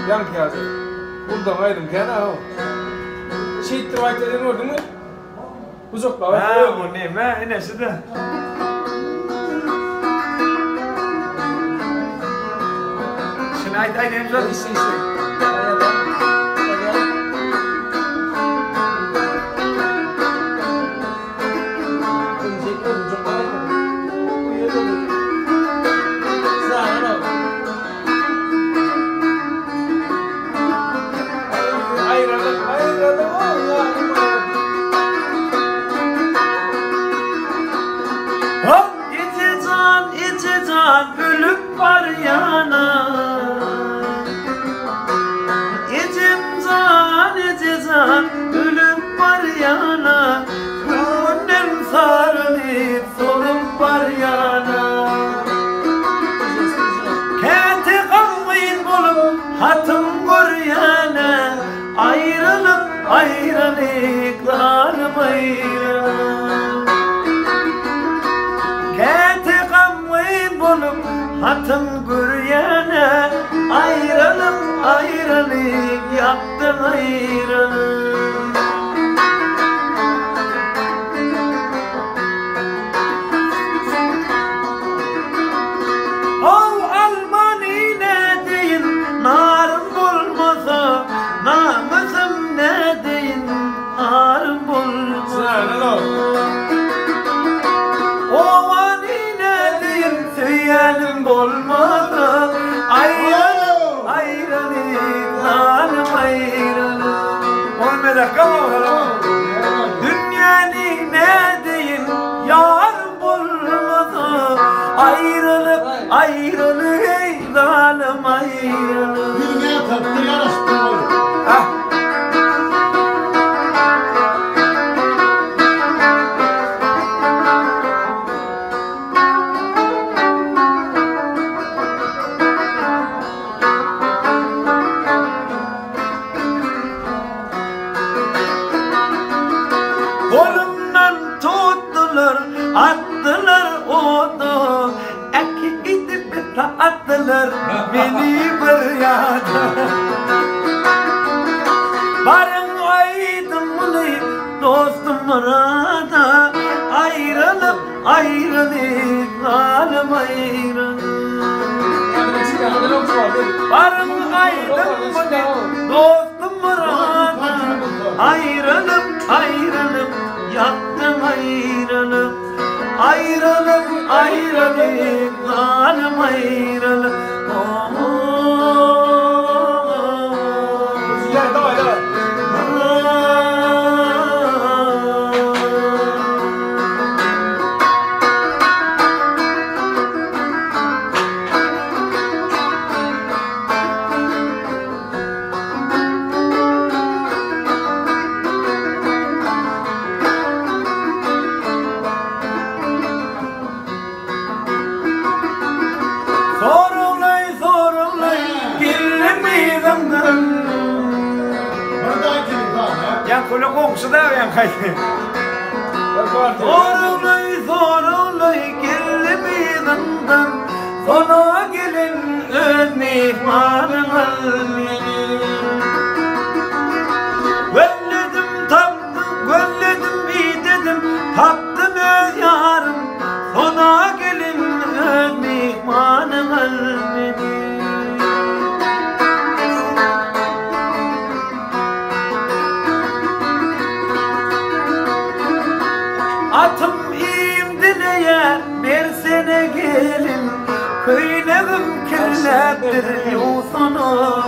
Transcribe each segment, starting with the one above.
Yankı yazdı. Buradan aydım gene o. Şehittir vakitlerini gördün mü? Uzakla var. Ha, bu ne? Ben nesi de? Şimdi aynen güzel. İşte. Ölüp var yana İcizan ölüp var yana Gönlüm sarılıp solup var yana Keti kalmayın bulup hatım var yana Ayrılıp ayrılıklarım ayrılık Keti kalmayın bulup hatım güryene ayrılık ayrılık yaptım ayrılık Oh Almani ne deyin narım bulmasa namusum ne deyin narım bulmasa Söyleyelim olmadı ayrılık ayrılık zalim ayrılık olmadı kama dünyanın ne deyin yarım olmadı ayrılık ayrılık ey zalim ayrılık Dünya tatlı yarıştı attılar odu ekidip attılar beni bir yana varım aydınlı dostum arada ayrılıp ayrılık zalim ayrılık varım aydınlı dostum arada ayrılıp ayrılıp yattım ayrılıp ayrılık ayrılık zalim ayrılık Kulu komşu da yan kaydı. Zorulay gelmeden sana gelin ön mihmanım Velledim taptım, velledim iyi dedim taptım öz yarım sana gelin ön mihmanım Atım imdileye bir sene gelin Köylerim kirlettir yusunu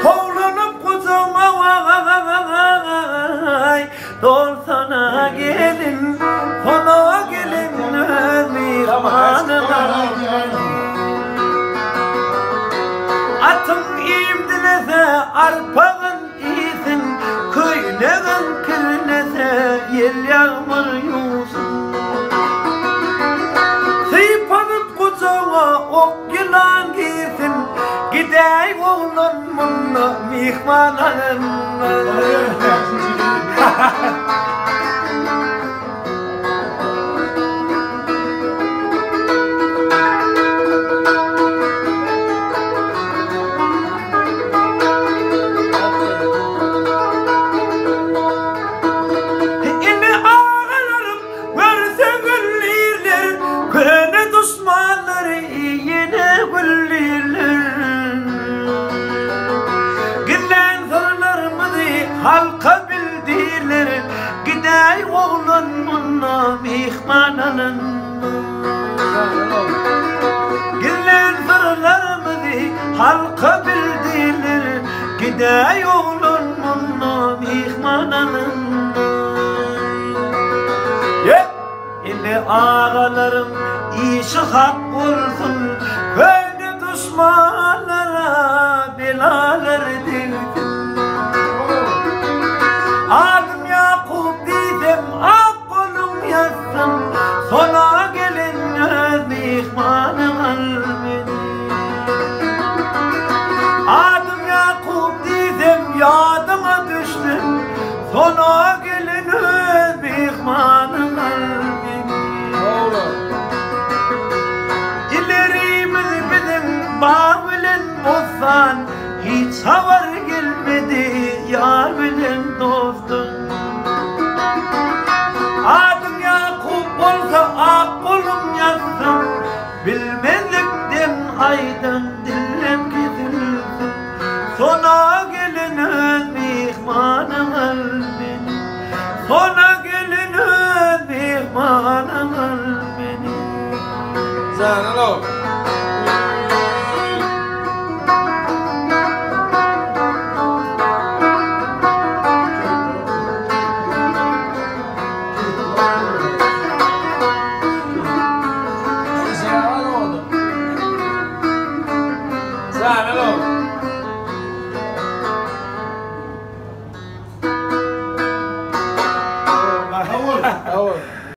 Toğlanıp kucağıma vay Dolsana gelin Sana gelin mihmanıma Atım imdilese arpağın iyisin Köylerim kirlese yel yağmur yusun Sıypanıp kucağıma ok yılan giysin Gidey oğlum bunu mihmanlarına munna mihmananın Gillen fırlarımızı halka bildiler Gidey oğlun munna mihmananın İli ağalarım işi hak olsun Köyde düşmanlara belalar dildim Adım Yakup dedim akılım yazsın Sona gelinler mihmanım almeni Adım Yakup dedim yadıma düştüm Sona gelinler mihmanım almeni Bağılın bozsan hiç havar gelmedi yar bilin dostum Adım Yakup olsa aklım yazsın Bilmezlikten aydan dillim gidilsin Sona gelinin mihmanım al beni Sona gelinin mihmanım al beni Zanalo Zanalo